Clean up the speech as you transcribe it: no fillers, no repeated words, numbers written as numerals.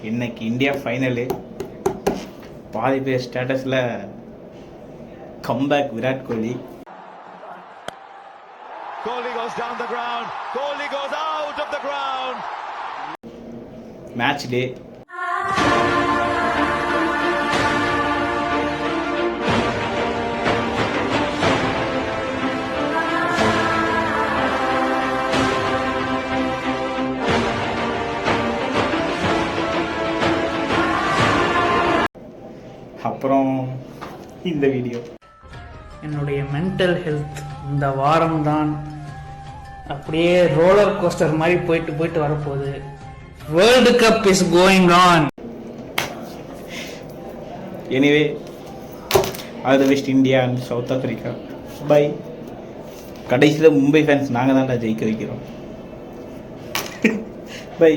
இன்னைக்கு India final. பாதி பேர் ஸ்டேட்டஸில் comeback Virat Kohli. Kohli goes down the ground. Kohli goes out of the ground. Match டே. அப்புறம் இந்த வீடியோ. என்னுடைய மென்டல் ஹெல்த் இந்த வாரம் தான் அப்படியே ரோலர் கோஸ்டர் மாதிரி போயிட்டு போயிட்டு வரப்போகுது. World cup is going on. Anyway all the best India and South Africa. Bye. கடைசியில் மும்பை ஃபேன்ஸ் நாங்கள் தான்டா ஜெயிக்க வைக்கிறோம். பை.